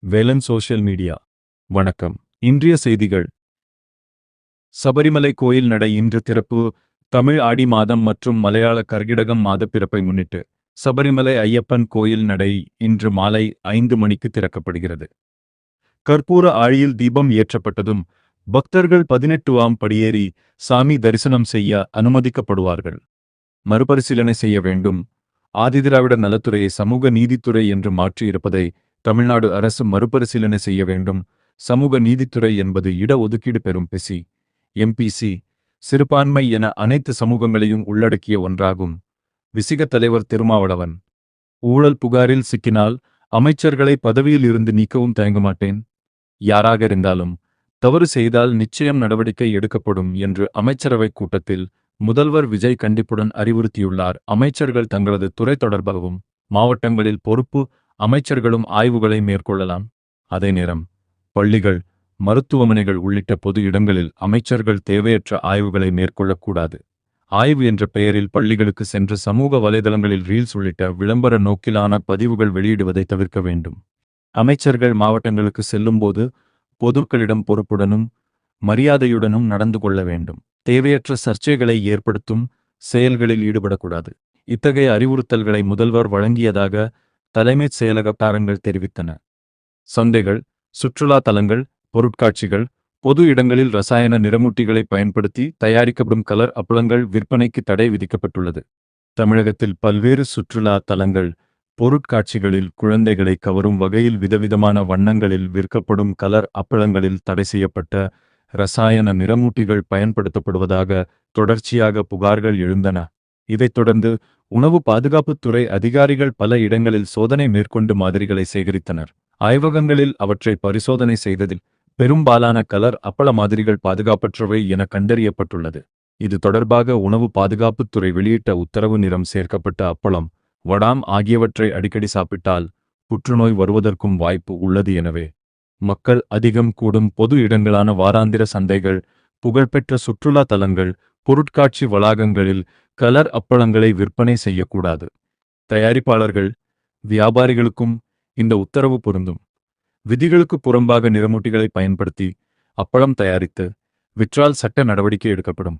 Velan social media. வணக்கம். இன்றைய செய்திகள். சபரிமலை கோயில் நடை இன்று திறப்பு. தமிழ் ஆடி மாதம் மற்றும் மலையாள கர்கிடகம் மாத பிறப்பை முன்னிட்டு சபரிமலை ஐயப்பன் கோயில் நடை இன்று மாலை 5 மணிக்கு திறக்கப்படுகிறது. கற்பூர ஆழியில் தீபம் ஏற்றப்பட்டதும் பக்தர்கள் 18ஆம் படியேறி சாமி தரிசனம் செய்ய அனுமதிக்கப்படுவார்கள். மறுபரிசீலனை செய்ய வேண்டும். ஆதிதிராவிட நலத்துறையை சமூக நீதித்துறை என்று மாற்றி இருப்பதை தமிழ்நாடு அரசு மறுபரிசீலனை செய்ய வேண்டும். சமூக நீதித்துறை என்பது இட ஒதுக்கீடு பெறும் பெசி, எம்பிசி, சிறுபான்மை என அனைத்து சமூகங்களையும் உள்ளடக்கிய ஒன்றாகும். விசிக தலைவர் திருமாவளவன். ஊழல் புகாரில் சிக்கினால் அமைச்சர்களை பதவியில் இருந்து நீக்கவும் தயங்க மாட்டேன். யாராக இருந்தாலும் தவறு செய்தால் நிச்சயம் நடவடிக்கை எடுக்கப்படும் என்று அமைச்சரவைக் கூட்டத்தில் முதல்வர் விஜய் கண்டிப்புடன் அறிவுறுத்தியுள்ளார். அமைச்சர்கள் தங்களது துறை தொடர்பாகவும் மாவட்டங்களில் பொறுப்பு அமைச்சர்களும் ஆய்வுகளை மேற்கொள்ளலாம். அதே நேரம் பள்ளிகள், மருத்துவமனைகள் உள்ளிட்ட பொது இடங்களில் அமைச்சர்கள் தேவையற்ற ஆய்வுகளை மேற்கொள்ளக்கூடாது. ஆய்வு என்ற பெயரில் பள்ளிகளுக்கு சென்று சமூக வலைதளங்களில் ரீல்ஸ் உள்ளிட்ட விளம்பர நோக்கிலான பதிவுகள் வெளியிடுவதை தவிர்க்க வேண்டும். அமைச்சர்கள் மாவட்டங்களுக்கு செல்லும்போது பொதுக்களிடம் பொறுப்புடனும் மரியாதையுடனும் நடந்து கொள்ள வேண்டும். தேவையற்ற சர்ச்சைகளை ஏற்படுத்தும் செயல்களில் ஈடுபடக்கூடாது. இத்தகைய அறிவுறுத்தல்களை முதல்வர் வழங்கியதாக தலைமைச் செயலகக்காரங்கள் தெரிவித்தன. சந்தைகள், சுற்றுலா தலங்கள், பொருட்காட்சிகள், பொது இடங்களில் ரசாயன நிறமூட்டிகளை பயன்படுத்தி தயாரிக்கப்படும் கலர் அப்பளங்கள் விற்பனைக்கு தடை விதிக்கப்பட்டுள்ளது. தமிழகத்தில் பல்வேறு சுற்றுலா தலங்கள், பொருட்காட்சிகளில் குழந்தைகளை கவரும் வகையில் விதவிதமான வண்ணங்களில் விற்கப்படும் கலர் அப்பளங்களில் தடை செய்யப்பட்ட ரசாயன நிறமூட்டிகள் பயன்படுத்தப்படுவதாக தொடர்ச்சியாக புகார்கள் எழுந்தன. இதைத் தொடர்ந்து உணவு பாதுகாப்புத்துறை அதிகாரிகள் பல இடங்களில் சோதனை மேற்கொண்டு மாதிரிகளை சேகரித்தனர். ஆய்வகங்களில் அவற்றை பரிசோதனை செய்ததில் பெரும்பாலான கலர் அப்பள மாதிரிகள் பாதுகாப்பற்றவை என கண்டறியப்பட்டுள்ளது. இது தொடர்பாக உணவு பாதுகாப்புத்துறை வெளியிட்ட உத்தரவு நிறம் சேர்க்கப்பட்ட அப்பளம், வடாம் ஆகியவற்றை அடிக்கடி சாப்பிட்டால் புற்றுநோய் வருவதற்கும் வாய்ப்பு உள்ளது. எனவே மக்கள் அதிகம் கூடும் பொது இடங்களான வாராந்திர சந்தைகள், புகழ்பெற்ற சுற்றுலா தலங்கள், பொருட்காட்சி வளாகங்களில் கலர் அப்பளங்களை விற்பனை செய்யக்கூடாது. தயாரிப்பாளர்கள், வியாபாரிகளுக்கும் இந்த உத்தரவு பொருந்தும். விதிகளுக்கு புறம்பாக நிறமூட்டிகளை பயன்படுத்தி அப்பளம் தயாரித்து விற்றால் சட்ட நடவடிக்கை எடுக்கப்படும்.